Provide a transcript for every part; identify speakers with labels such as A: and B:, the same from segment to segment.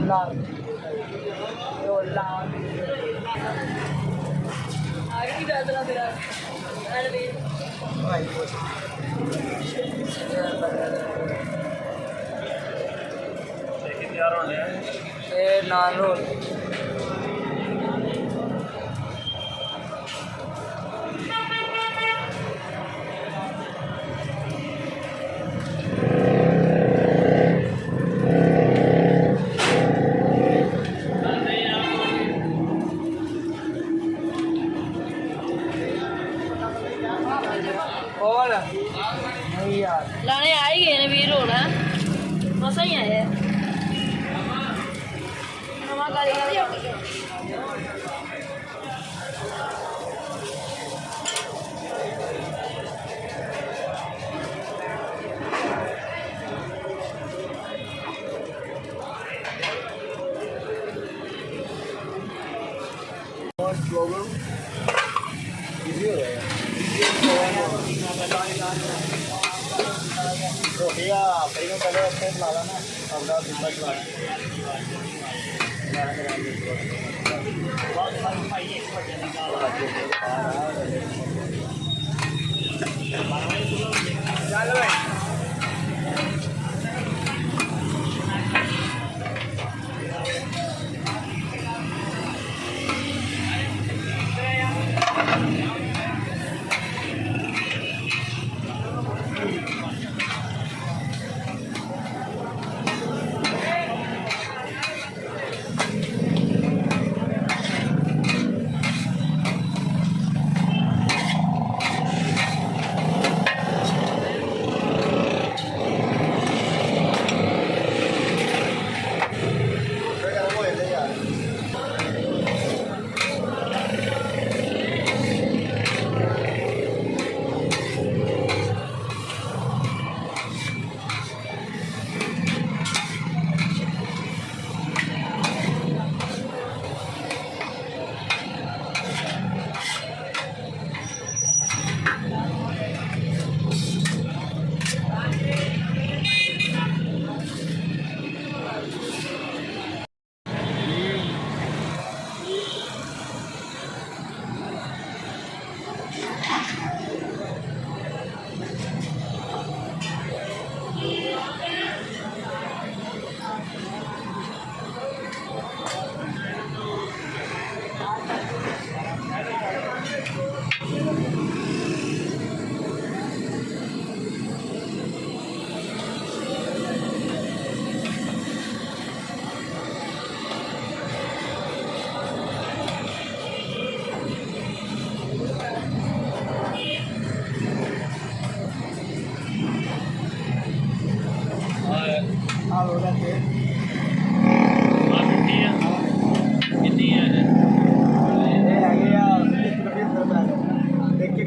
A: नान role
B: लाने आ ही गए ने वीर होर मसा ही आए नवा कारीगर
A: रोटियाँ पहले अच्छे ला ना अपना दूसरा चलो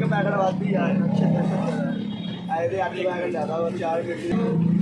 A: पैकेट वादी यार आए थे 8 पैकेट ज़्यादा और 4 मिनट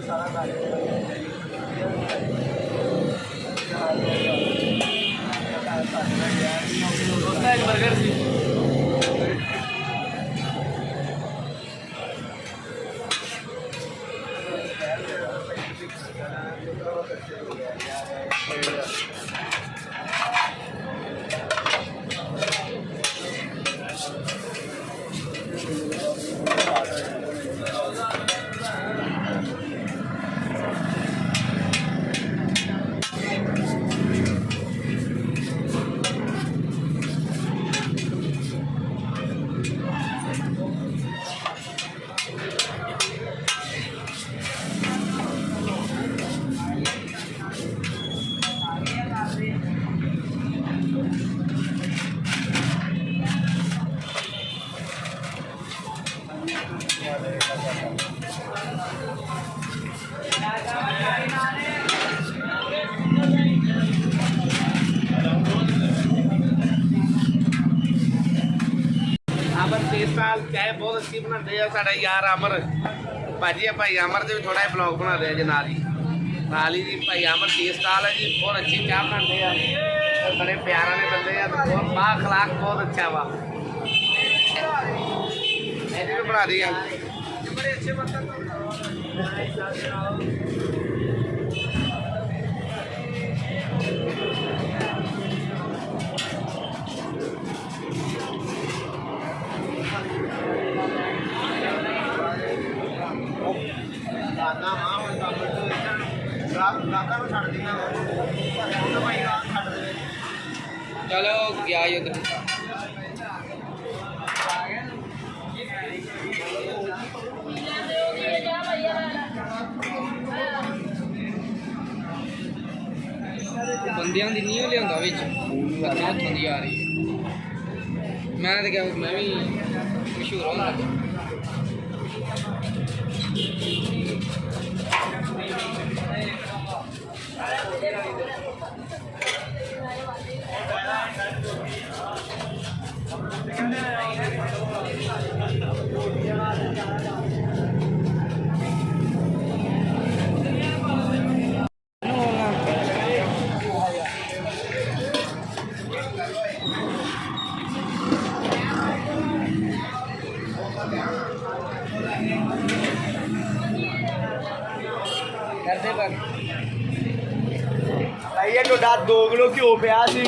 A: सारा
C: ਅਮਰ ਤੇਸਾਲ ਚਾਹ ਬਹੁਤ ਅੱਛੀ ਬਣਾਉਂਦੇ ਆ ਸਾਡਾ ਯਾਰ ਅਮਰ ਭਾਜੀ ਆ ਭਾਈ ਅਮਰ ਦੇ ਵੀ ਥੋੜਾ ਜਿਹਾ ਬਲੌਗ ਬਣਾਉਂਦੇ ਆ ਜੀ ਨਾਲ ਹੀ ਜੀ ਭਾਈ ਅਮਰ ਤੇਸਾਲ ਹੈ ਜੀ ਬਹੁਤ ਅੱਛੀ ਚਾਹ ਬਣਾਉਂਦੇ ਆ ਤੇ ਬੜੇ ਪਿਆਰ ਵਾਲੇ ਬੰਦੇ ਆ ਤੇ ਬਹੁਤ ਬਾ ਅਖਲਾਕ ਬਹੁਤ ਅੱਛਾ ਵਾ ਇਹਦੇ ਵੀ ਬਣਾ ਦੀ ਆ ਬੜੇ ਅੱਛੇ ਬਰਤਨ
A: ਦਾਦਾ ਮਾਂ ਹੁਣ ਕੰਮ ਰਾਤਾਂ ਨੂੰ ਛੱਡ ਦੀਆਂ ਉਹ ਭਾਈ ਰਾਤ ਛੱਡ ਦੇ
C: ਚਲੋ ਗਿਆ ਯੁੱਧ ਬੰਦਿਆਂ ਦੀ ਨਹੀਂ ਲਿਆਉਂਦਾ ਵਿੱਚ ਬੰਦਿਆਂ ਹੱਥੋਂ ਦੀ ਆ ਰਹੀ ਮੈਂ ਤਾਂ ਕਿਹਾ ਮੈਂ ਵੀ ਮਸ਼ਹੂਰ ਹੋਣ ਲੱਗਾ ਕਰਦੇ ਬਾਕੀ
A: ਭਾਈ ਇਹ ਤੁਹਾਡਾ 2 ਕਿਲੋ ਘਿਓ ਪਿਆ ਸੀ